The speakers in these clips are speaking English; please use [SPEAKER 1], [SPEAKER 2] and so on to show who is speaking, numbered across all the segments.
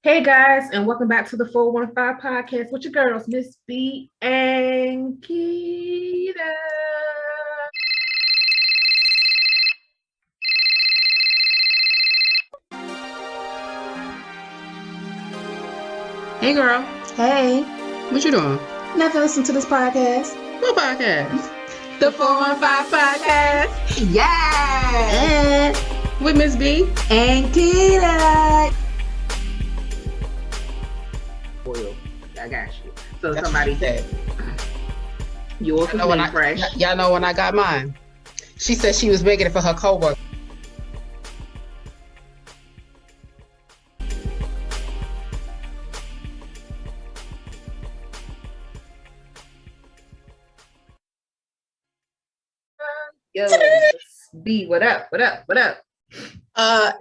[SPEAKER 1] Hey guys, and welcome back to the 415 podcast with your girls, Miss B and Keita.
[SPEAKER 2] Hey girl,
[SPEAKER 3] Hey,
[SPEAKER 2] what you doing?
[SPEAKER 3] never listened to this podcast.
[SPEAKER 2] What podcast?
[SPEAKER 1] The 415 podcast.
[SPEAKER 3] Yeah.
[SPEAKER 2] With Miss B?
[SPEAKER 3] And Kita.
[SPEAKER 1] Oil. I got you. So
[SPEAKER 2] That's
[SPEAKER 1] somebody
[SPEAKER 2] what she said.
[SPEAKER 1] yours was made fresh.
[SPEAKER 2] Y'all know when I got mine. She said she was making it for her coworker.
[SPEAKER 1] Yo, B, what up? What up? What up?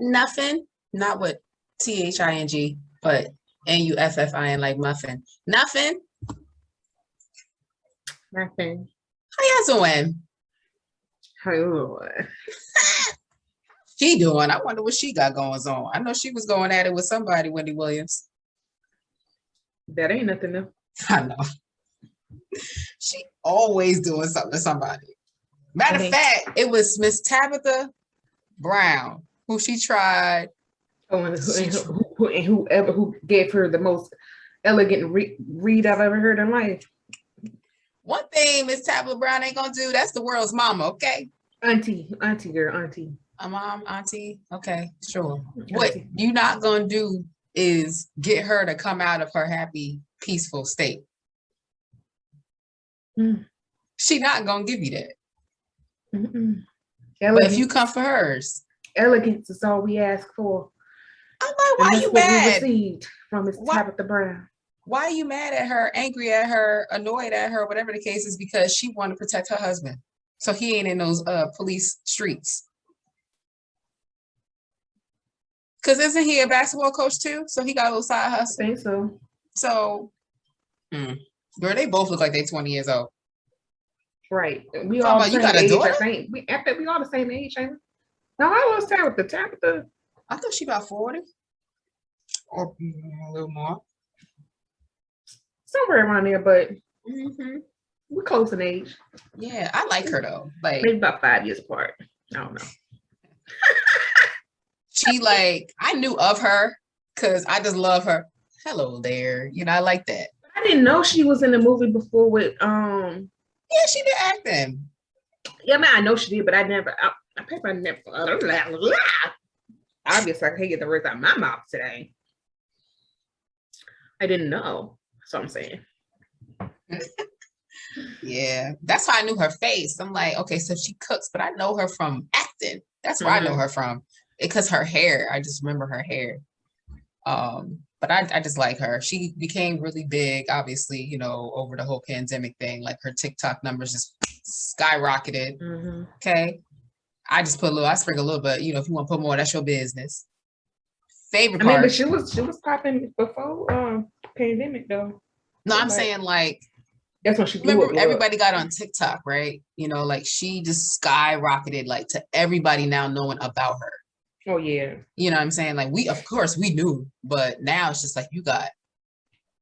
[SPEAKER 2] Nothing. Not with THING, but NUFFIN like muffin. Nothing.
[SPEAKER 1] Nothing.
[SPEAKER 2] How y'all doing?
[SPEAKER 1] Oh,
[SPEAKER 2] She doing? I wonder what she got going on. I know she was going at it with somebody, Wendy Williams.
[SPEAKER 1] that ain't nothing new.
[SPEAKER 2] I know. She always doing something to somebody. Matter of fact, it was Miss Tabitha Brown who she tried.
[SPEAKER 1] Oh, and whoever who gave her the most elegant read I've ever heard in life.
[SPEAKER 2] One thing Miss Tabitha Brown ain't gonna do, that's the world's mama, okay?
[SPEAKER 1] Auntie girl, auntie.
[SPEAKER 2] A mom, auntie, okay, sure. What you not gonna do is get her to come out of her happy, peaceful state. She not gonna give you that. But if you come for hers,
[SPEAKER 1] elegance is all we ask for.
[SPEAKER 2] I'm like, why you
[SPEAKER 1] what we
[SPEAKER 2] mad?
[SPEAKER 1] received from Miss Tabitha Brown.
[SPEAKER 2] Why are you mad at her, angry at her, annoyed at her, whatever the case is? Because she wanted to protect her husband, so he ain't in those police streets. Because isn't he a basketball coach too? So he got a little side hustle.
[SPEAKER 1] I think so.
[SPEAKER 2] So, girl, they both look like they're 20 years old.
[SPEAKER 1] Right. We all the
[SPEAKER 2] you
[SPEAKER 1] same
[SPEAKER 2] got a
[SPEAKER 1] age,
[SPEAKER 2] daughter?
[SPEAKER 1] I think. We all the same age, ain't we? No, I was Tabitha.
[SPEAKER 2] I thought she about 40 or a little more.
[SPEAKER 1] Somewhere around there, but we're close in age.
[SPEAKER 2] Yeah, I like her though. Like
[SPEAKER 1] maybe about 5 years apart. I don't know.
[SPEAKER 2] She I knew of her because I just love her. Hello there. I like that.
[SPEAKER 1] I didn't know she was in the movie before with
[SPEAKER 2] Yeah, she did acting.
[SPEAKER 1] Yeah, I mean, I know she did, but I never obviously I can't get the words out of my mouth today. I didn't know. That's what I'm saying.
[SPEAKER 2] Yeah, that's how I knew her face. I'm like, okay, so she cooks, but I know her from acting. That's where I know her from. Because her hair, I just remember her hair. But I just like her. She became really big, obviously, over the whole pandemic thing. Like her TikTok numbers just skyrocketed. Okay. I just put I spring a little bit, if you want to put more, that's your business. Favorite part.
[SPEAKER 1] But she was popping before pandemic though.
[SPEAKER 2] No, I'm saying
[SPEAKER 1] that's when she
[SPEAKER 2] remember everybody got on TikTok, right? She just skyrocketed to everybody now knowing about her.
[SPEAKER 1] Oh yeah.
[SPEAKER 2] You know what I'm saying? Of course we knew, but now it's just you got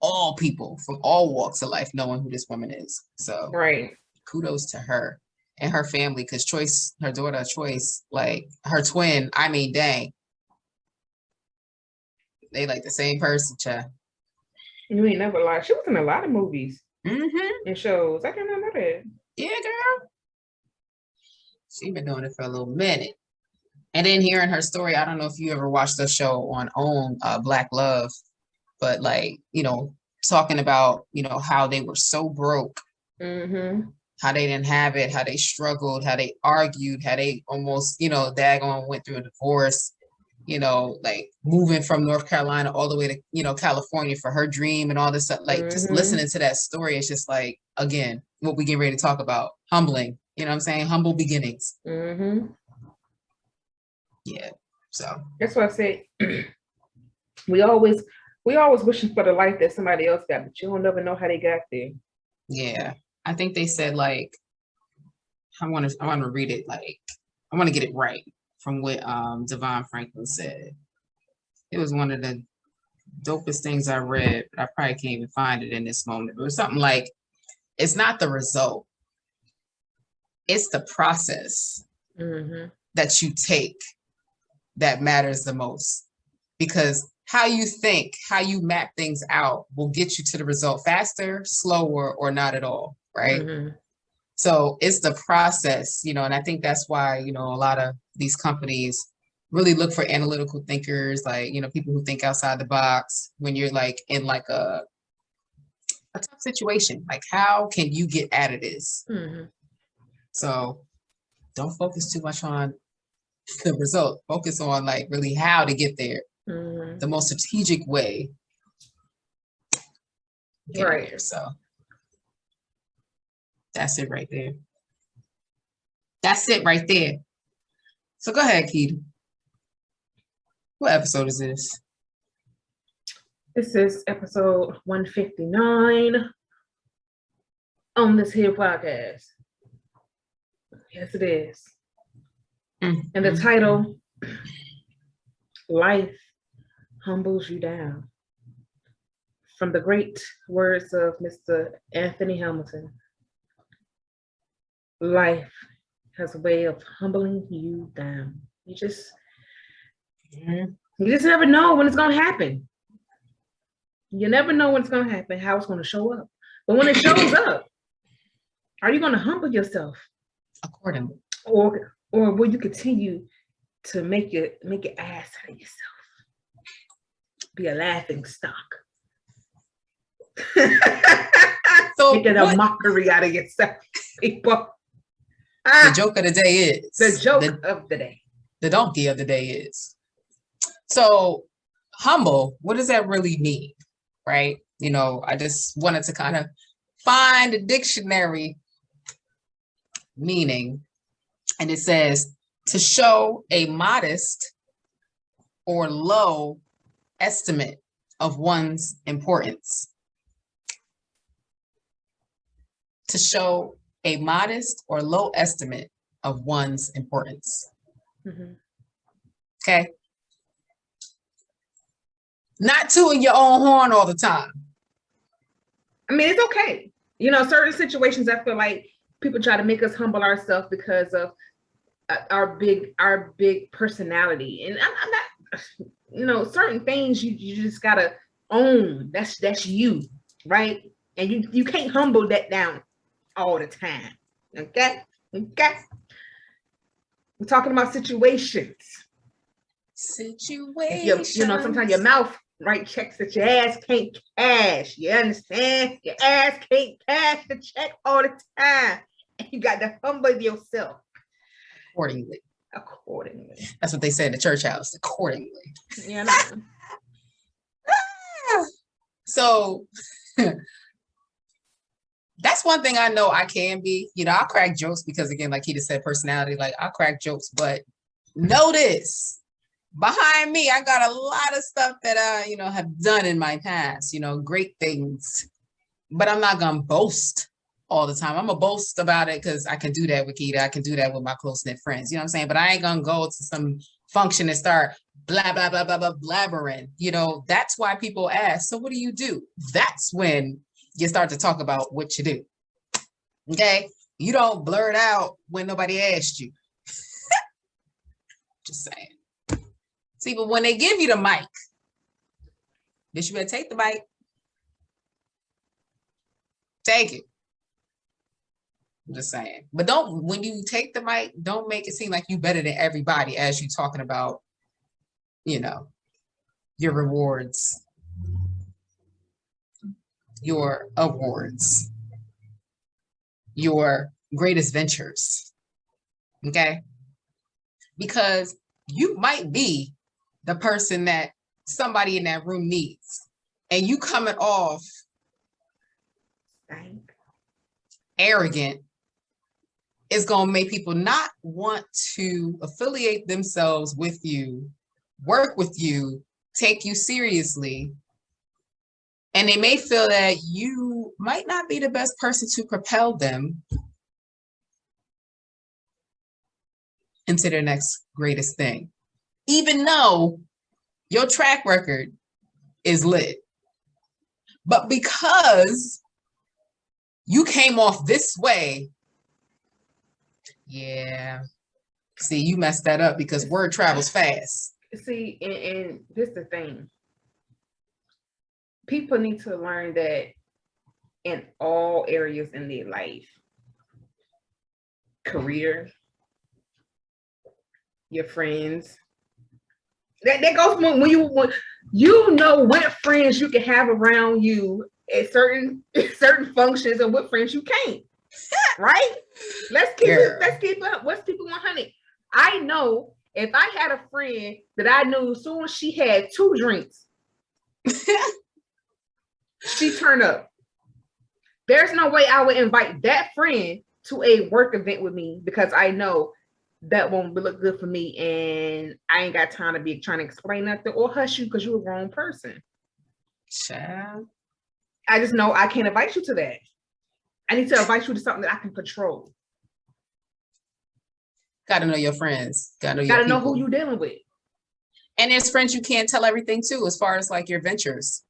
[SPEAKER 2] all people from all walks of life knowing who this woman is. So
[SPEAKER 1] right.
[SPEAKER 2] Kudos to her and her family, because Choice, her daughter Choice, her twin, I mean, dang. They the same person, child.
[SPEAKER 1] You ain't never lied. She was in a lot of movies and shows. I can't remember that.
[SPEAKER 2] Yeah, girl. She been doing it for a little minute. And then hearing her story, I don't know if you ever watched the show on OWN, Black Love, but talking about, how they were so broke, how they didn't have it, how they struggled, how they argued, how they almost, daggone went through a divorce, moving from North Carolina all the way to, California for her dream and all this stuff. Just listening to that story, it's just again, what we get ready to talk about, humbling, you know what I'm saying? Humble beginnings. Yeah, so
[SPEAKER 1] that's what I said. we always wishing for the life that somebody else got, but you don't never know how they got there.
[SPEAKER 2] Yeah, I think they said I want to read it I want to get it right from what Devon Franklin said. It was one of the dopest things I read, but I probably can't even find it in this moment. It was something like, it's not the result, it's the process that you take that matters the most. Because how you think, how you map things out will get you to the result faster, slower, or not at all, right? So it's the process, and I think that's why, a lot of these companies really look for analytical thinkers, like, people who think outside the box when you're like in like a tough situation. Like, how can you get out of this? So don't focus too much on the result. Focus on like really how to get there. The most strategic way.
[SPEAKER 1] Right.
[SPEAKER 2] There, so that's it right there. That's it right there. So go ahead, Keita. What episode is this?
[SPEAKER 1] This is episode 159 on this here podcast. Yes, it is. And the title, Life Humbles You Down. From the great words of Mr. Anthony Hamilton. Life has a way of humbling you down. You just never know when it's going to happen. You never know when it's going to happen, how it's going to show up. But when it shows up, are you going to humble yourself
[SPEAKER 2] accordingly,
[SPEAKER 1] or will you continue to make your ass out of yourself, be a laughing stock,
[SPEAKER 2] so
[SPEAKER 1] making a mockery out of yourself, people?
[SPEAKER 2] The joke of the day is
[SPEAKER 1] the joke of the day.
[SPEAKER 2] The donkey of the day is. So humble, what does that really mean? Right? I just wanted to kind of find a dictionary meaning. And it says to show a modest or low estimate of one's importance. To show a modest or low estimate of one's importance. Okay. Not tooting your own horn all the time.
[SPEAKER 1] I mean, it's okay. Certain situations, I feel like people try to make us humble ourselves because of our big personality. And I'm not, certain things you just gotta own. That's you, right? And you can't humble that down all the time. Okay. We're talking about situations. Sometimes your mouth checks that your ass can't cash. You understand? Your ass can't cash the check all the time. And you got to humble yourself.
[SPEAKER 2] Accordingly.
[SPEAKER 1] That's
[SPEAKER 2] what they say in the church house. Accordingly.
[SPEAKER 1] Yeah.
[SPEAKER 2] So that's one thing I know I can be. I'll crack jokes because, again, like he just said, personality, like I'll crack jokes, but notice behind me, I got a lot of stuff that I, have done in my past, great things, but I'm not going to boast all the time. I'm going to boast about it because I can do that with Keita. I can do that with my close-knit friends, you know what I'm saying? But I ain't going to go to some function and start blah, blah, blah, blah, blah, blabbering. That's why people ask, so what do you do? That's when you start to talk about what you do. Okay? You don't blurt out when nobody asked you. Just saying. See, but when they give you the mic, bitch, you better take the mic. Take it. I'm just saying. But when you take the mic, don't make it seem like you better than everybody as you talking about, your rewards, your awards, your greatest ventures. Okay? Because you might be the person that somebody in that room needs, and you coming off arrogant is going to make people not want to affiliate themselves with you, work with you, take you seriously. And they may feel that you might not be the best person to propel them into their next greatest thing. Even though your track record is lit. But because you came off this way, yeah. See, you messed that up because word travels fast.
[SPEAKER 1] See, and this is the thing. People need to learn that in all areas in their life, career, your friends. That goes when you know what friends you can have around you at certain functions and what friends you can't. Right? Let's keep it 100. I know if I had a friend that I knew as soon as she had 2 drinks, she turned up. There's no way I would invite that friend to a work event with me because I know that won't look good for me, and I ain't got time to be trying to explain nothing or hush you because you're a wrong person.
[SPEAKER 2] Child.
[SPEAKER 1] I just know I can't invite you to that. I need to invite you to something that I can control.
[SPEAKER 2] Gotta know your friends. Gotta
[SPEAKER 1] know who you're dealing with.
[SPEAKER 2] And there's friends you can't tell everything to as far as like your ventures.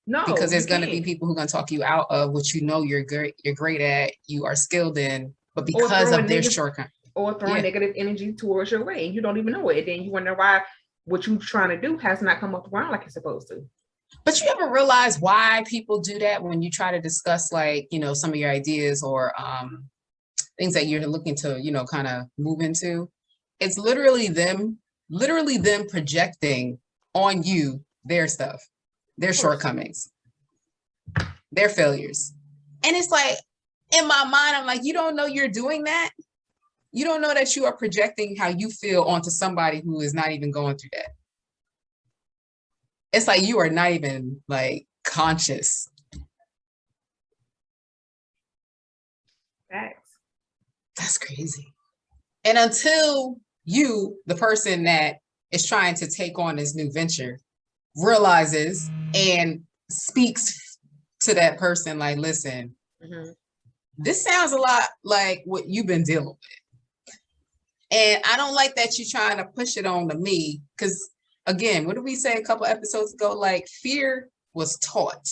[SPEAKER 1] No,
[SPEAKER 2] because there's going to be people who are going to talk you out of what you know you're great at, you are skilled in, but because of their shortcomings.
[SPEAKER 1] Or throwing negative energy towards your way, and you don't even know it. And then you wonder why what you're trying to do has not come up around like it's supposed to.
[SPEAKER 2] But you ever realize why people do that when you try to discuss, like, you know, some of your ideas or things that you're looking to, you know, kind of move into? It's literally them projecting on you their stuff, their shortcomings, their failures. And it's like, in my mind, I'm like, you don't know you're doing that? You don't know that you are projecting how you feel onto somebody who is not even going through that. It's like you are not even like conscious.
[SPEAKER 1] Facts.
[SPEAKER 2] That's crazy. And until you, the person that is trying to take on this new venture, realizes and speaks to that person like, listen, this sounds a lot like what you've been dealing with. And I don't like that you're trying to push it on to me. Because again, what did we say a couple episodes ago? Like, fear was taught.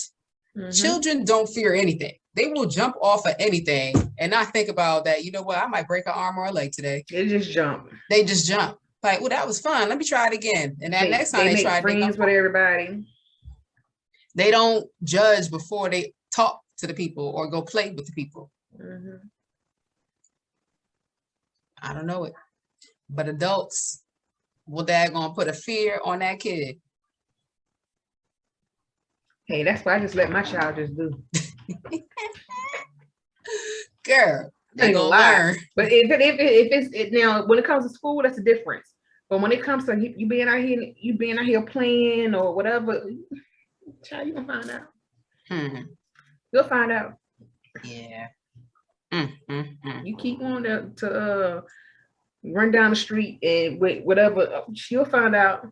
[SPEAKER 2] Children don't fear anything. They will jump off of anything and not think about that. You know what? I might break an arm or a leg today.
[SPEAKER 1] They just jump.
[SPEAKER 2] Like, well, that was fun. Let me try it again. And that next time they try it,
[SPEAKER 1] friends with everybody.
[SPEAKER 2] They don't judge before they talk to the people or go play with the people. I don't know it. But adults, well, they're going to put a fear on that kid.
[SPEAKER 1] Hey, that's why I just let my child just do.
[SPEAKER 2] Girl, they're going to learn.
[SPEAKER 1] But if it's now, when it comes to school, that's a difference. But when it comes to you being out here playing or whatever, child, you gonna find out. You'll find out.
[SPEAKER 2] Yeah.
[SPEAKER 1] You keep on to run down the street and with whatever, you'll find out.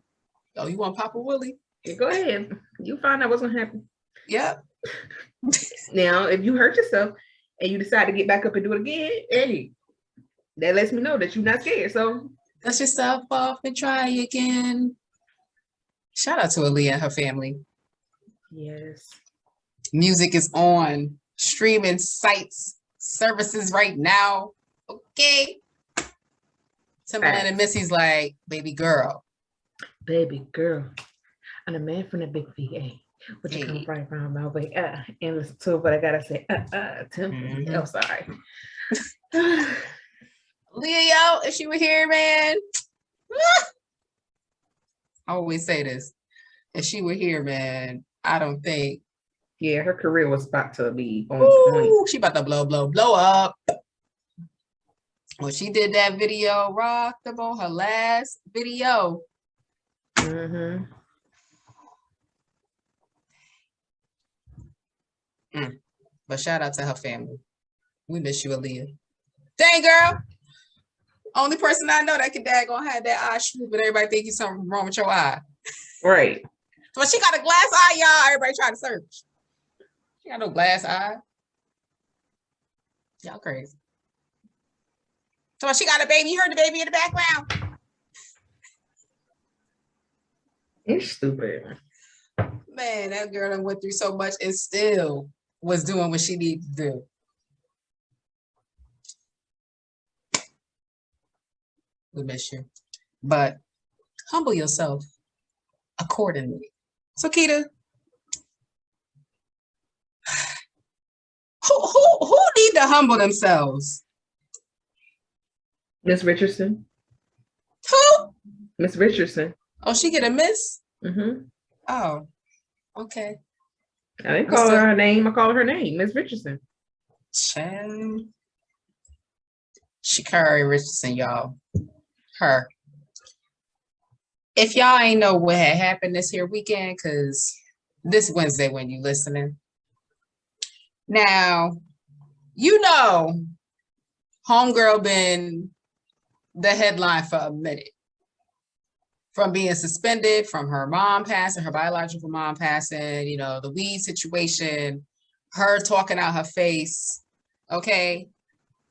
[SPEAKER 2] Oh, you want Papa Willie?
[SPEAKER 1] Go ahead. You'll find out what's gonna happen.
[SPEAKER 2] Yep.
[SPEAKER 1] Now, if you hurt yourself and you decide to get back up and do it again, hey, that lets me know that you're not scared. So
[SPEAKER 2] dust yourself off and try again. Shout out to Aaliyah and her family.
[SPEAKER 1] Yes.
[SPEAKER 2] Music is on streaming sites, services right now. Okay. Timberland and Missy's like, baby girl.
[SPEAKER 1] Baby girl. I'm a man from the big VA. Would you come right around my way? And listen to what I gotta say. Tim. Oh, sorry.
[SPEAKER 2] Leo, if she were here, man. I always say this. If she were here, man, I don't think.
[SPEAKER 1] Yeah, her career was about to be on point.
[SPEAKER 2] She about to blow up. When she did that video, rocked about her last video. But shout out to her family. We miss you, Aaliyah. Dang, girl. Only person I know that can daggone have that eye shoot, but everybody think there's something wrong with your eye.
[SPEAKER 1] Right.
[SPEAKER 2] So she got a glass eye, y'all. Everybody trying to search. She got no glass eye. Y'all crazy. So she got a baby. You heard the baby in the background.
[SPEAKER 1] It's stupid.
[SPEAKER 2] Man, that girl done went through so much and still was doing what she needed to do. We miss you. But humble yourself accordingly. So, Keita, who need to humble themselves?
[SPEAKER 1] Miss Richardson.
[SPEAKER 2] Who?
[SPEAKER 1] Miss Richardson.
[SPEAKER 2] Oh, she get a miss?
[SPEAKER 1] Mm-hmm.
[SPEAKER 2] Oh, okay.
[SPEAKER 1] I didn't call her name. I call her name, Miss Richardson.
[SPEAKER 2] Child. Sha'Carri Richardson, y'all. Her. If y'all ain't know what had happened this here weekend, because this Wednesday when you listening. Now, you know, homegirl been the headline for a minute. From being suspended, from her mom passing, her biological mom passing, you know, the weed situation, her talking out her face, okay?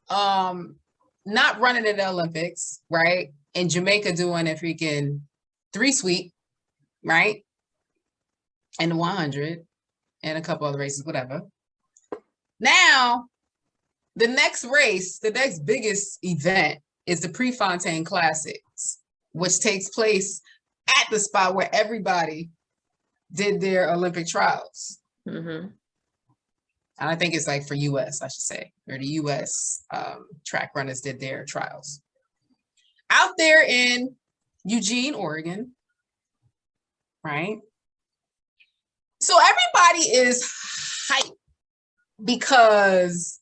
[SPEAKER 2] Not running in the Olympics, right? In Jamaica doing a freaking 3 sweep, right? And the 100 and a couple other races, whatever. Now, the next race, the next biggest event is the Prefontaine Classic, which takes place at the spot where everybody did their Olympic trials.
[SPEAKER 1] Mm-hmm.
[SPEAKER 2] And I think it's like for US, I should say, or the US track runners did their trials. Out there in Eugene, Oregon, right? So everybody is hyped because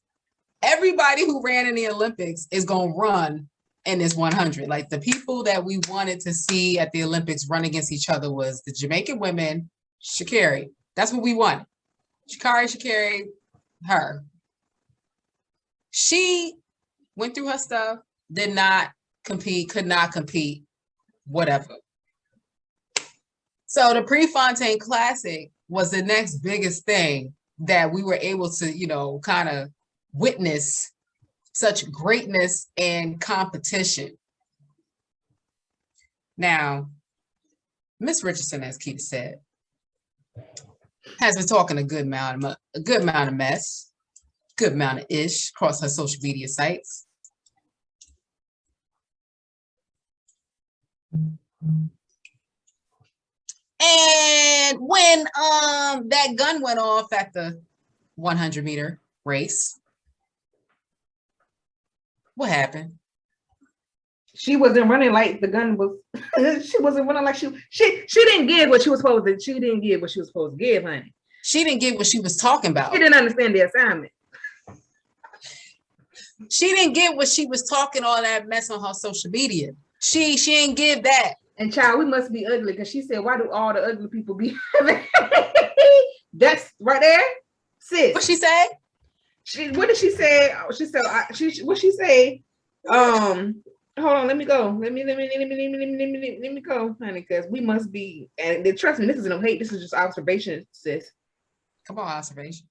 [SPEAKER 2] everybody who ran in the Olympics is going to run in this 100. Like the people that we wanted to see at the Olympics run against each other was the Jamaican women, Sha'Carri. That's what we wanted. Sha'Carri, her. She went through her stuff, did not compete, could not compete, whatever. So the Prefontaine Classic was the next biggest thing that we were able to, you know, kind of witness such greatness and competition. Now, Miss Richardson, as Keita said, has been talking a good amount of mess, good amount of ish across her social media sites. And when that gun went off at the 100-meter race, what happened?
[SPEAKER 1] She wasn't running like the gun was. She wasn't running like she didn't give what she was supposed to. She didn't give what she was supposed to give, honey.
[SPEAKER 2] She didn't get what she was talking about.
[SPEAKER 1] She didn't understand the assignment.
[SPEAKER 2] She didn't get what she was talking all that mess on her social media. She ain't give that.
[SPEAKER 1] And child, we must be ugly because she said, "Why do all the ugly people be?" That's right there, sis.
[SPEAKER 2] What she said?
[SPEAKER 1] What did she say? She said, what she say? Hold on, let me go. Let me go, honey, because we must be. And trust me, this is no hate. This is just observation, sis.
[SPEAKER 2] Come on, observation.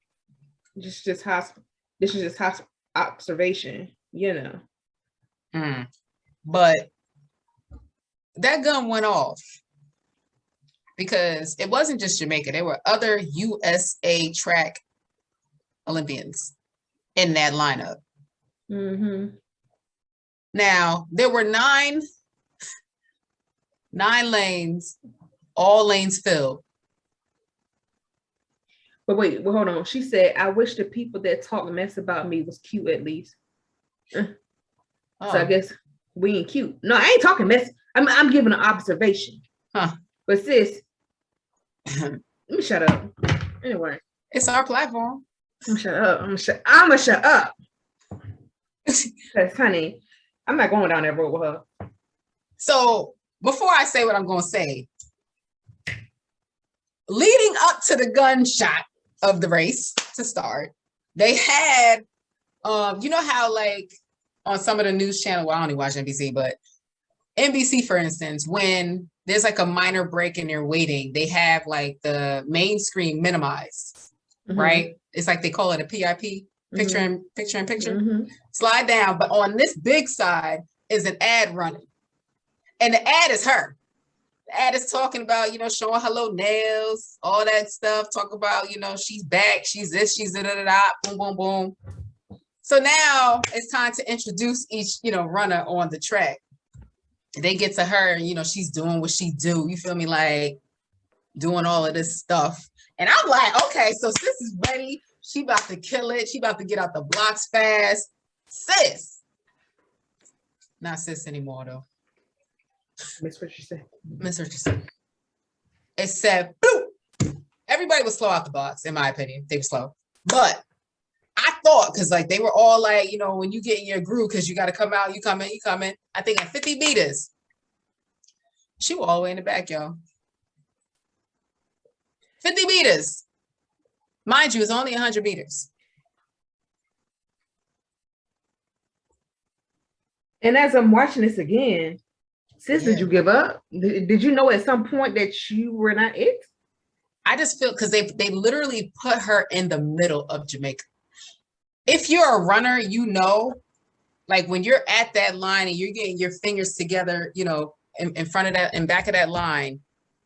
[SPEAKER 1] This is just observation, you know.
[SPEAKER 2] But that gun went off because it wasn't just Jamaica. There were other USA track Olympians in that lineup.
[SPEAKER 1] Mm-hmm.
[SPEAKER 2] Now, there were nine lanes, all lanes filled.
[SPEAKER 1] But wait, well, hold on. She said, "I wish the people that talk mess about me was cute at least." So I guess we ain't cute. No, I ain't talking mess. I'm giving an observation. But sis, let me shut up. Anyway,
[SPEAKER 2] it's our platform.
[SPEAKER 1] I'm gonna shut up. Because honey, I'm not going down that road with her.
[SPEAKER 2] So before I say what I'm going to say, leading up to the gunshot of the race to start, they had, you know how like on some of the news channel, well, I only watch NBC, but NBC, for instance, when there's like a minor break and they're waiting, they have like the main screen minimized, right? It's like they call it a PIP, picture in picture. Slide down, but on this big side is an ad running. And the ad is her. The ad is talking about, showing her little nails, all that stuff. Talk about, she's back, she's this, she's da-da-da-da, boom, boom, boom. So now it's time to introduce each, runner on the track. They get to her and, she's doing what she do. You feel me? Like doing all of this stuff. And I'm like, okay, so sis is ready. She about to kill it. She about to get out the blocks fast. Sis. Not sis anymore, though.
[SPEAKER 1] Miss what you said.
[SPEAKER 2] Miss what you said. It said, boop. Everybody was slow out the box, in my opinion. They were slow. But I thought, because like they were all like, when you get in your groove, because you got to come out, you coming. I think at 50 meters, she was all the way in the back, y'all. 50 meters. Mind you, it's only 100 meters.
[SPEAKER 1] And as I'm watching this again, sis, did you give up? Did you know at some point that you were not it?
[SPEAKER 2] I just feel because they literally put her in the middle of Jamaica. If you're a runner, like when you're at that line and you're getting your fingers together, in front of that and back of that line,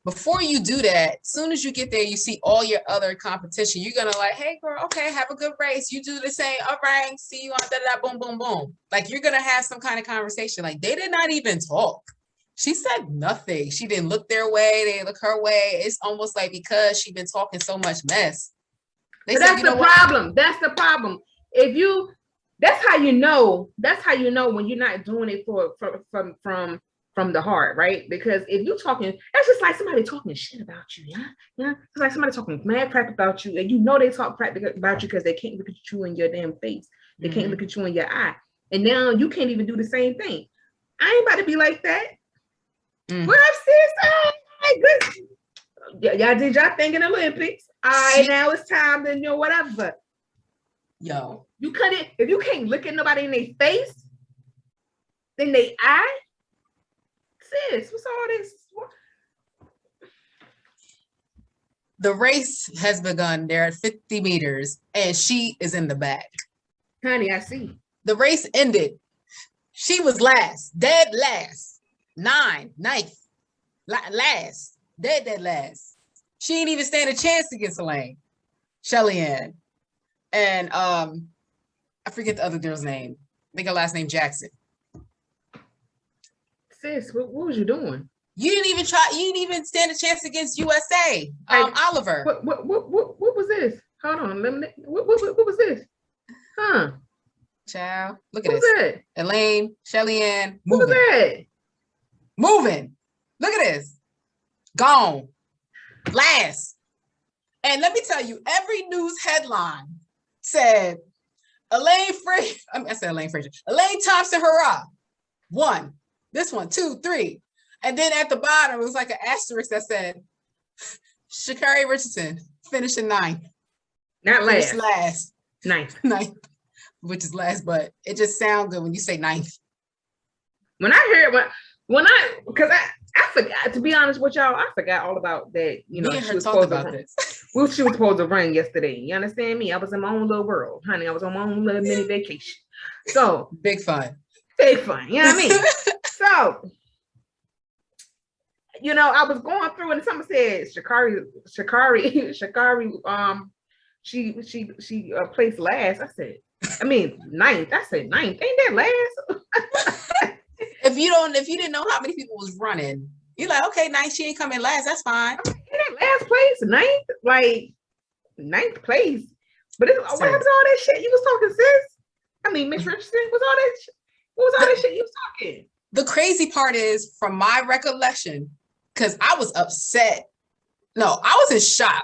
[SPEAKER 2] before you do that, as soon as you get there, you see all your other competition. You're gonna like, hey girl, okay, have a good race. You do the same, all right, see you on da-da-da, boom, boom, boom. Like you're gonna have some kind of conversation. Like they did not even talk. She said nothing. She didn't look their way, they didn't look her way. It's almost like because she's been talking so much mess.
[SPEAKER 1] That's the problem. That's the problem. That's how you know when you're not doing it from the heart, right? Because if you're talking, that's just like somebody talking shit about you, yeah. It's like somebody talking mad crap about you, and they talk crap about you because they can't look at you in your damn face. They can't look at you in your eye, and now you can't even do the same thing. I ain't about to be like that. What up, sis? Oh my goodness. Y'all did y'all thing in the Olympics. All right, now it's time to whatever.
[SPEAKER 2] Yo,
[SPEAKER 1] if you can't look at nobody in their face, then they eye. Sis, what's all this?
[SPEAKER 2] The race has begun. They're at 50 meters, and she is in the back.
[SPEAKER 1] Honey, I see.
[SPEAKER 2] The race ended. She was last, dead last. Ninth, last, dead last. She didn't even stand a chance against Elaine, Shelly Ann. And I forget the other girl's name. I think her last name Jackson.
[SPEAKER 1] Sis, what was you doing?
[SPEAKER 2] You didn't even try. You didn't even stand a chance against USA. Oliver.
[SPEAKER 1] What was this? Hold on. What was this? Huh?
[SPEAKER 2] Child, look at
[SPEAKER 1] this. That?
[SPEAKER 2] Elaine, Shelly Ann,
[SPEAKER 1] moving. What was that?
[SPEAKER 2] Moving. Look at this. Gone. Last. And let me tell you, every news headline said Elaine Thompson-Herah won. This one, 2, 3. And then at the bottom, it was like an asterisk that said, Sha'Carri Richardson finishing 9th.
[SPEAKER 1] Not last.
[SPEAKER 2] Last.
[SPEAKER 1] 9th.
[SPEAKER 2] 9th, which is last, but it just sounds good when you say 9th.
[SPEAKER 1] When I heard, because I forgot, to be honest with y'all, I forgot all about that. She was supposed to this. Well, she was supposed to run yesterday. You understand me? I was in my own little world, honey. I was on my own little mini vacation. So
[SPEAKER 2] big fun.
[SPEAKER 1] Big fun. You know what I mean? So, I was going through and someone said Sha'Carri, she placed last. I said, 9th. I said 9th. Ain't that last?
[SPEAKER 2] If you didn't know how many people was running, you're like, okay, 9th, she ain't coming last. That's fine.
[SPEAKER 1] Ain't that last place? 9th? Like 9th place. But what happened to all that shit you was talking, sis? Miss Richardson, what was all that shit you was talking?
[SPEAKER 2] The crazy part is, from my recollection, because I was upset. No, I was in shock.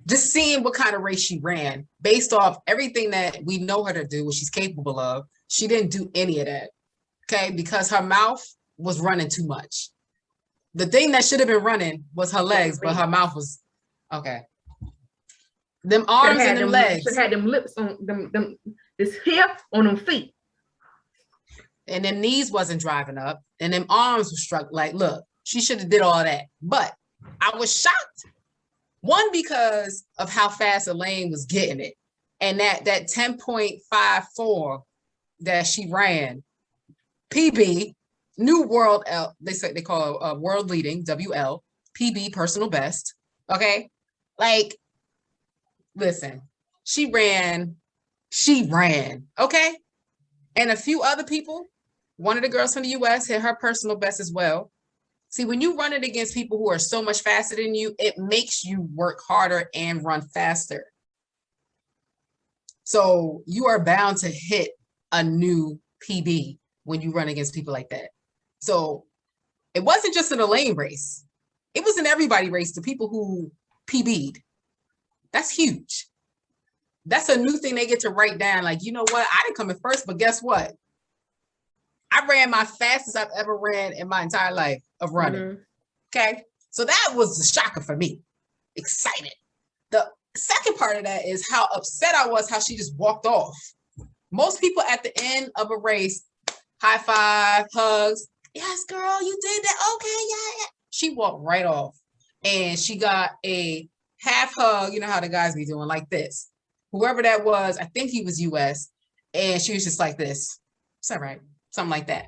[SPEAKER 2] Just seeing what kind of race she ran based off everything that we know her to do, what she's capable of. She didn't do any of that. Okay, because her mouth was running too much. The thing that should have been running was her legs, but her mouth was okay. Them arms and them legs.
[SPEAKER 1] She had them lips on them this hair on them feet.
[SPEAKER 2] And them knees wasn't driving up, and them arms were struck. Like, look, she should have did all that. But I was shocked. One, because of how fast Elaine was getting it, and that 10.54 that she ran. PB, new world they call world leading WL PB personal best. Okay, like listen, she ran. Okay, and a few other people. One of the girls from the US hit her personal best as well. See, when you run it against people who are so much faster than you, it makes you work harder and run faster. So you are bound to hit a new PB when you run against people like that. So it wasn't just in a lane race. It was an everybody race to people who PB'd. That's huge. That's a new thing they get to write down. Like, you know what? I didn't come in first, but guess what? I ran my fastest I've ever ran in my entire life of running. Mm-hmm. Okay. So that was the shocker for me. Excited. The second part of that is how upset I was how she just walked off. Most people at the end of a race, high five, hugs. Yes, girl, you did that. Okay, yeah. She walked right off. And she got a half hug. You know how the guys be doing like this. Whoever that was, I think he was US. And she was just like this. It's all right. Something like that.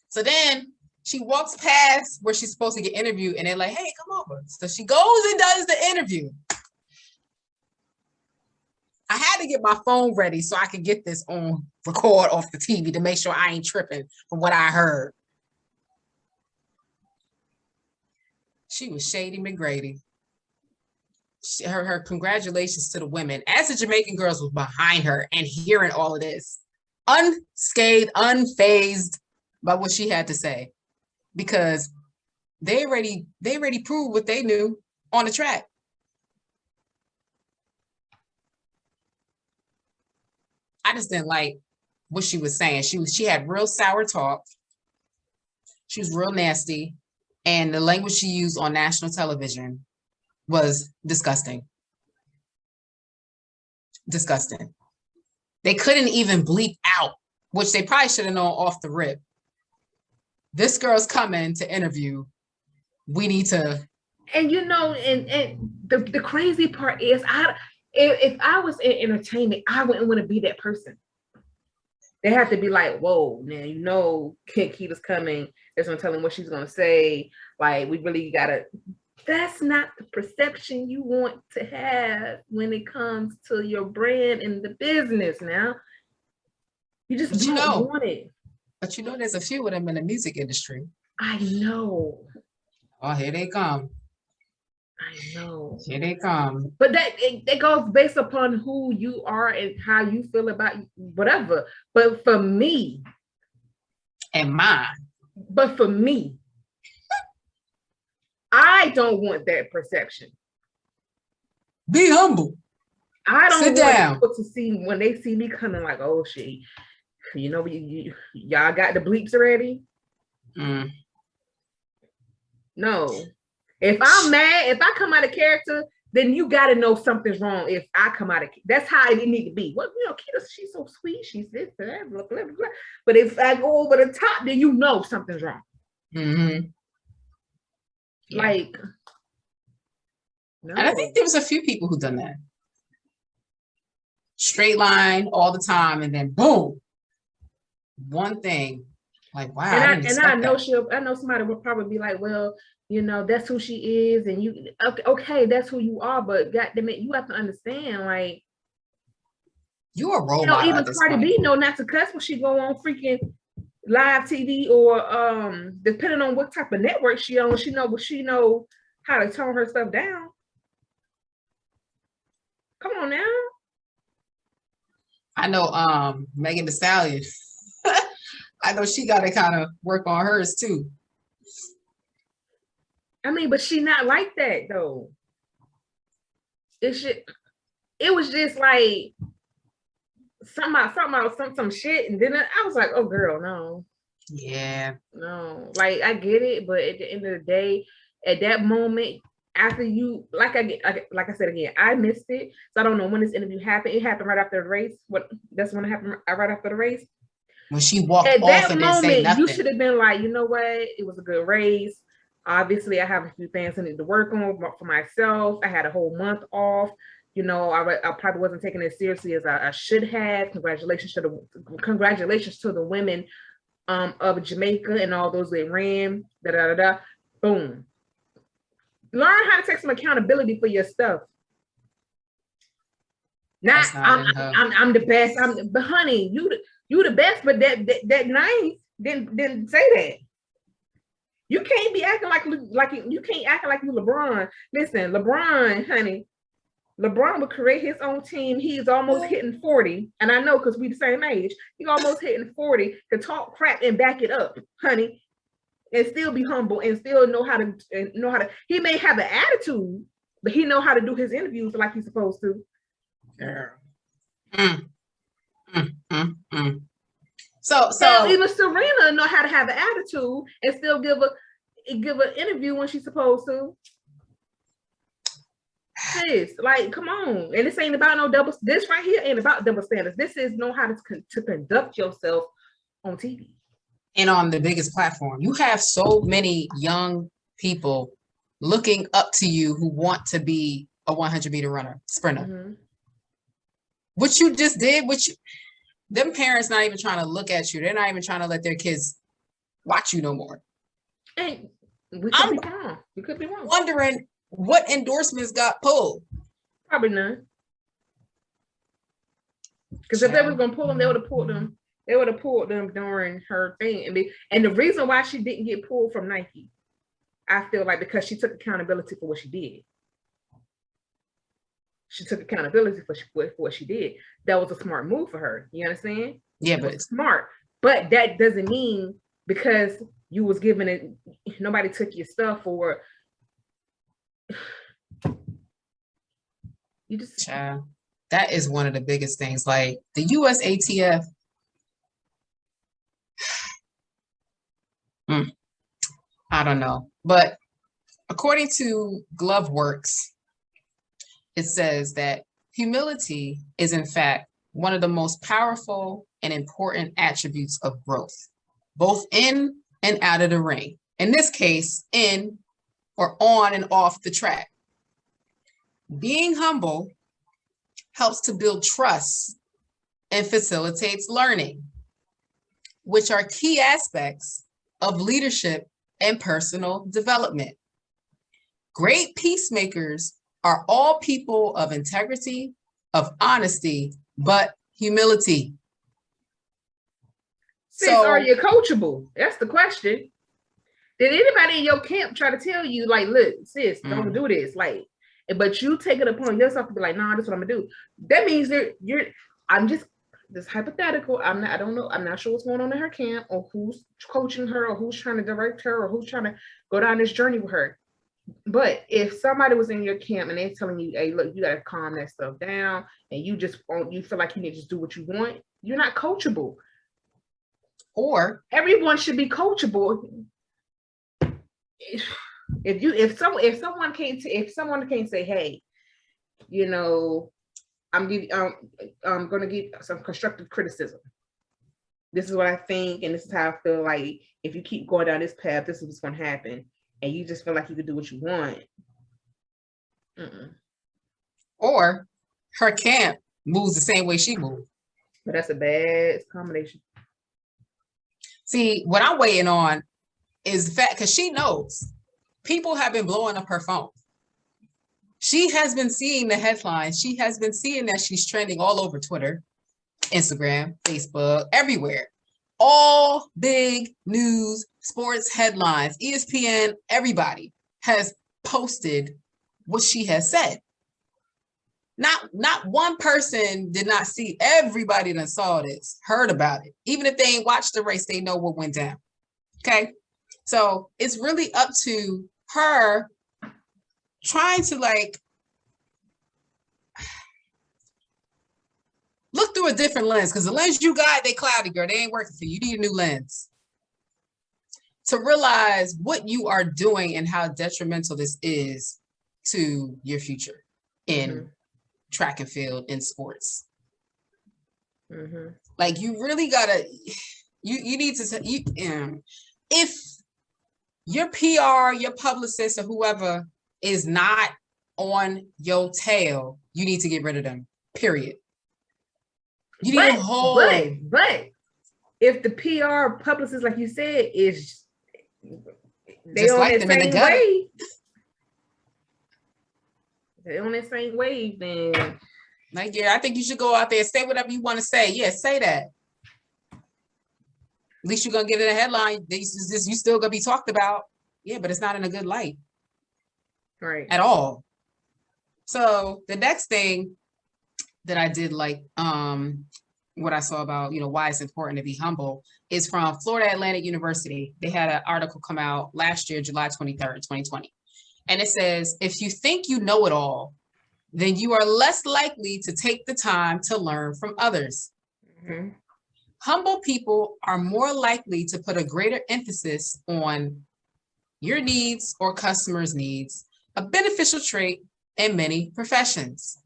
[SPEAKER 2] So then she walks past where she's supposed to get interviewed and they're like, hey, come over. So she goes and does the interview. I had to get my phone ready so I could get this on record off the TV to make sure I ain't tripping from what I heard. She was Shady McGrady. Her congratulations to the women. As the Jamaican girls was behind her and hearing all of this, unscathed, unfazed by what she had to say, because they already proved what they knew on the track. I just didn't like what she was saying. She had real sour talk. She was real nasty, and the language she used on national television was disgusting. Disgusting. They couldn't even bleep out, which they probably should have known off the rip. This girl's coming to interview. We need to.
[SPEAKER 1] And you know, and the crazy part is, if I was in entertainment, I wouldn't want to be that person. They have to be like, whoa, man, you know, Keita's coming. There's gonna tell him what she's gonna say. Like, we really gotta. That's not the perception you want to have when it comes to your brand and the business. Now, you just don't want it.
[SPEAKER 2] But you know, there's a few of them in the music industry.
[SPEAKER 1] I know.
[SPEAKER 2] Oh, here they come.
[SPEAKER 1] I know.
[SPEAKER 2] Here they come.
[SPEAKER 1] But it goes based upon who you are and how you feel about whatever. But for me.
[SPEAKER 2] And mine.
[SPEAKER 1] But for me. I don't want that perception.
[SPEAKER 2] Be humble.
[SPEAKER 1] I don't
[SPEAKER 2] Sit
[SPEAKER 1] want
[SPEAKER 2] down.
[SPEAKER 1] people to see when they see me coming like, oh, you know, y'all got the bleeps already?
[SPEAKER 2] Mm.
[SPEAKER 1] No. If I'm mad, if I come out of character, then you got to know something's wrong. If I come out of, that's how it need to be. Well, you know, Keita, she's so sweet. She's this, that, blah, blah, blah. But if I go over the top, then you know something's wrong.
[SPEAKER 2] Mm-hmm. Yeah.
[SPEAKER 1] Like, no.
[SPEAKER 2] And I think there was a few people who done that. Straight line all the time, and then boom, one thing. Like, wow.
[SPEAKER 1] I know somebody will probably be like, well, you know, that's who she is, and you okay, that's who you are, but goddamn it, you have to understand, like,
[SPEAKER 2] you're a role model.
[SPEAKER 1] Even Cardi B know not to cuss when she go on freaking live TV or depending on what type of network she on, she know how to tone her stuff down. Come on now.
[SPEAKER 2] I know Megan Thee Stallion. I know she got to kind of work on hers too.
[SPEAKER 1] I mean, but she not like that though. It was just like some shit, and then I was like, oh girl, no.
[SPEAKER 2] Yeah.
[SPEAKER 1] No, like I get it, but at the end of the day, at that moment, after you, like I said again, I missed it, so I don't know when this interview happened. It happened right after the race. That's when it happened, right after the race.
[SPEAKER 2] When she walked
[SPEAKER 1] at
[SPEAKER 2] off
[SPEAKER 1] that
[SPEAKER 2] and
[SPEAKER 1] moment,
[SPEAKER 2] didn't say nothing.
[SPEAKER 1] You should have been like, you know what? It was a good race. Obviously, I have a few things I need to work on for myself. I had a whole month off. You know, I probably wasn't taking it as seriously as I should have. Congratulations to the women of Jamaica and all those that ran, boom. Learn how to take some accountability for your stuff. Not I'm the best. But honey, you the best, but that nice didn't say that. You can't be acting like you can't act like you LeBron. Listen, LeBron, honey, LeBron would create his own team. He's almost hitting 40. And I know because we the same age, he's almost hitting 40 to talk crap and back it up, honey, and still be humble and still know how to, he may have an attitude, but he know how to do his interviews like he's supposed to.
[SPEAKER 2] Yeah. So
[SPEAKER 1] even Serena know how to have an attitude and still give an interview when she's supposed to. Sis, like, come on. And this ain't about no double. This right here ain't about double standards. This is know how to conduct yourself on TV
[SPEAKER 2] and on the biggest platform. You have so many young people looking up to you who want to be a 100-meter runner, sprinter. Mm-hmm. What you just did, them parents not even trying to look at you. They're not even trying to let their kids watch you no more.
[SPEAKER 1] And we could be wrong. We could be wrong.
[SPEAKER 2] Wondering what endorsements got pulled.
[SPEAKER 1] Probably none. Because if they was gonna pull them, they would have pulled them. They would have pulled them during her thing. And the reason why she didn't get pulled from Nike, I feel like because she took accountability for what she did. She took accountability for what she did. That was a smart move for her. You understand?
[SPEAKER 2] Yeah, but
[SPEAKER 1] it's smart. But that doesn't mean because you was given it, nobody took your stuff or you just.
[SPEAKER 2] Child, that is one of the biggest things. Like the USATF. I don't know, but according to GloveWorks, it says that humility is, in fact, one of the most powerful and important attributes of growth, both in and out of the ring. In this case, in or on and off the track. Being humble helps to build trust and facilitates learning, which are key aspects of leadership and personal development. Great peacemakers are all people of integrity, of honesty, but humility.
[SPEAKER 1] Sis, are you coachable? That's the question. Did anybody in your camp try to tell you, like, look, sis, don't do this, like, but you take it upon yourself to be like, nah, this is what I'm gonna do. That means I'm just this hypothetical. I don't know. I'm not sure what's going on in her camp or who's coaching her or who's trying to direct her or who's trying to go down this journey with her. But if somebody was in your camp and they're telling you, hey, look, you got to calm that stuff down and you feel like you need to just do what you want, you're not coachable.
[SPEAKER 2] Or
[SPEAKER 1] everyone should be coachable. If someone can't say, hey, you know, I'm going to give some constructive criticism. This is what I think, and this is how I feel like if you keep going down this path, this is what's going to happen. And you just feel like you can do what you want.
[SPEAKER 2] Or her camp moves the same way she moves.
[SPEAKER 1] But that's a bad combination.
[SPEAKER 2] See, what I'm waiting on is the fact, because she knows people have been blowing up her phone. She has been seeing the headlines. She has been seeing that she's trending all over Twitter, Instagram, Facebook, everywhere. All big news, sports headlines, ESPN, everybody has posted what she has said. Not one person did not see. Everybody that saw this, heard about it. Even if they ain't watched the race, they know what went down. Okay? So it's really up to her trying to like look through a different lens, because the lens you got, they cloudy, girl. They ain't working for you. You need a new lens to realize what you are doing and how detrimental this is to your future in track and field, in sports. Like you really gotta, you need to, if your PR, your publicist or whoever is not on your tail, you need to get rid of them, period. You need a whole.
[SPEAKER 1] But if the PR publicist, like you said, is they
[SPEAKER 2] Just
[SPEAKER 1] on
[SPEAKER 2] like
[SPEAKER 1] that
[SPEAKER 2] them in the
[SPEAKER 1] same
[SPEAKER 2] gutter.
[SPEAKER 1] wave, they on that same wave, then
[SPEAKER 2] Like, yeah, I think you should go out there and say whatever you want to say. Yeah, say that. At least you're gonna get it a headline. You still gonna be talked about. Yeah, but it's not in a good light
[SPEAKER 1] right.
[SPEAKER 2] at all. So the next thing that I did like, what I saw about, why it's important to be humble is from Florida Atlantic University. They had an article come out last year, July 23rd, 2020. And it says, if you think you know it all, then you are less likely to take the time to learn from others.
[SPEAKER 1] Mm-hmm.
[SPEAKER 2] Humble people are more likely to put a greater emphasis on your needs or customers' needs, a beneficial trait in many professions.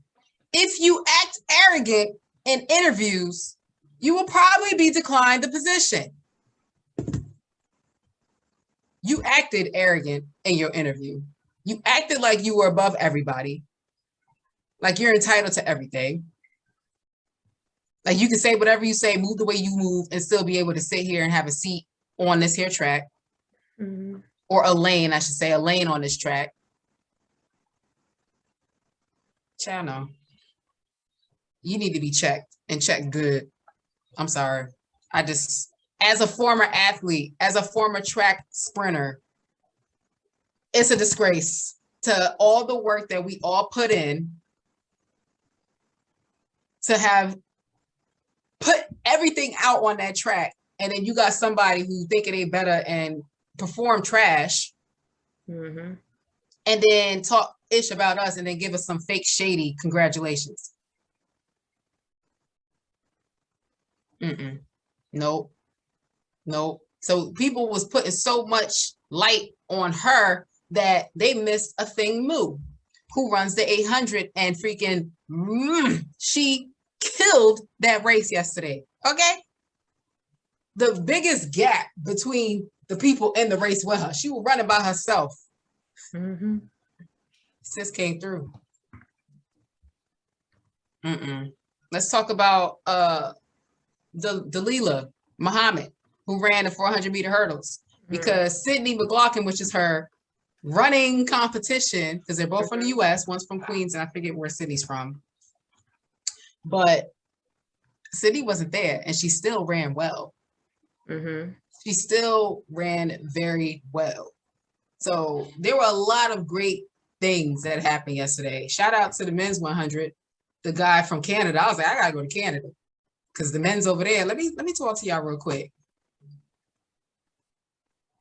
[SPEAKER 2] If you act arrogant in interviews, you will probably be declined the position. You acted arrogant in your interview. You acted like you were above everybody, like you're entitled to everything. Like you can say whatever you say, move the way you move, and still be able to sit here and have a seat on this here track.
[SPEAKER 1] Mm-hmm.
[SPEAKER 2] Or a lane, I should say, a lane on this track. Child, no. You need to be checked and checked good. I'm sorry. As a former athlete, as a former track sprinter, it's a disgrace to all the work that we all put in to have put everything out on that track. And then you got somebody who thinking they better and perform trash.
[SPEAKER 1] Mm-hmm.
[SPEAKER 2] And then talk ish about us and then give us some fake shady congratulations. Nope. So people was putting so much light on her that they missed a thing moo, who runs the 800 and freaking she killed that race yesterday. Okay. The biggest gap between the people in the race with her, she was running by herself.
[SPEAKER 1] Mm-hmm.
[SPEAKER 2] Sis came through. Let's talk about Dalilah Muhammad, who ran the 400-meter hurdles, because Sydney McLaughlin, which is her running competition, because they're both from the U.S., one's from Queens, and I forget where Sydney's from, but Sydney wasn't there, and she still ran well.
[SPEAKER 1] Mm-hmm.
[SPEAKER 2] She still ran very well. So there were a lot of great things that happened yesterday. Shout out to the men's 100, the guy from Canada. I was like, I gotta go to Canada because the men's over there. Let me talk to y'all real quick.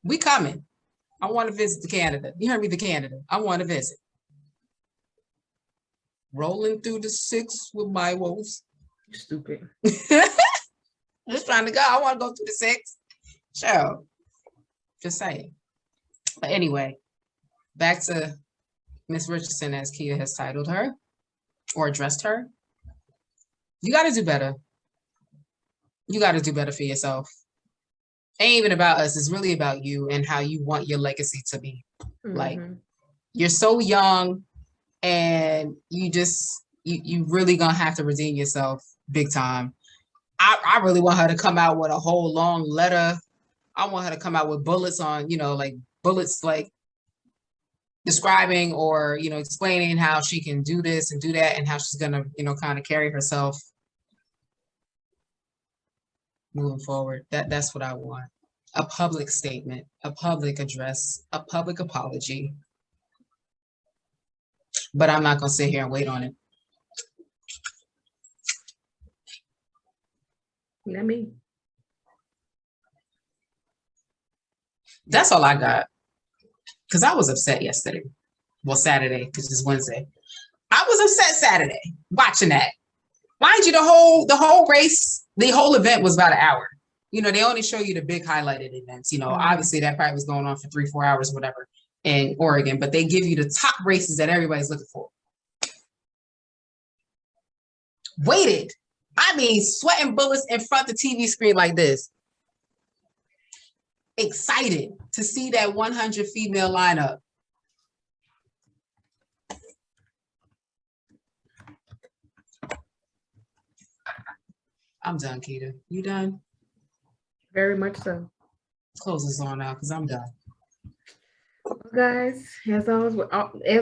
[SPEAKER 2] We coming. I want to visit the Canada. You heard me, the Canada. I want to visit. Rolling through the 6 with my woes.
[SPEAKER 1] Stupid.
[SPEAKER 2] Just trying to go. I want to go through the 6. Sure. Just saying. But anyway, back to Miss Richardson, as Kia has titled her or addressed her. You got to do better. You got to do better for yourself. It ain't even about us. It's really about you and how you want your legacy to be. Mm-hmm. Like, you're so young and you really gonna have to redeem yourself big time. I really want her to come out with a whole long letter. I want her to come out with bullets on, bullets like describing or, explaining how she can do this and do that and how she's gonna, kind of carry herself moving forward. That's what I want. A public statement, a public address, a public apology. But I'm not gonna sit here and wait on it.
[SPEAKER 1] Let me.
[SPEAKER 2] That's all I got. Because I was upset yesterday. Well, Saturday, because it's Wednesday. I was upset Saturday watching that. Mind you, the whole race, the whole event was about an hour. They only show you the big highlighted events. Obviously that probably was going on for 3-4 hours, whatever, in Oregon, but they give you the top races that everybody's looking for. Waited. I mean, sweating bullets in front of the TV screen like this. Excited to see that 100 female lineup. I'm done, Keita. You done?
[SPEAKER 1] Very much so.
[SPEAKER 2] Close this on now because I'm done.
[SPEAKER 1] Well, guys, as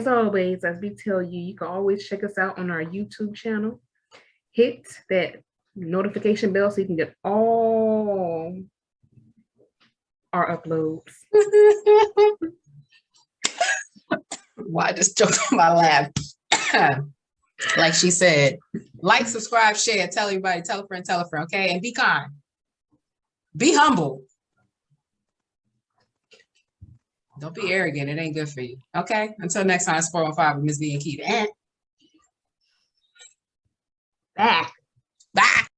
[SPEAKER 1] always, as we tell you, you can always check us out on our YouTube channel. Hit that notification bell so you can get all our uploads.
[SPEAKER 2] Why just joke on my laugh? Like she said, like, subscribe, share, tell everybody, tell a friend, okay? And be kind. Be humble. Don't be arrogant. It ain't good for you. Okay? Until next time, it's 415 with Ms. V and Keith.
[SPEAKER 1] Back.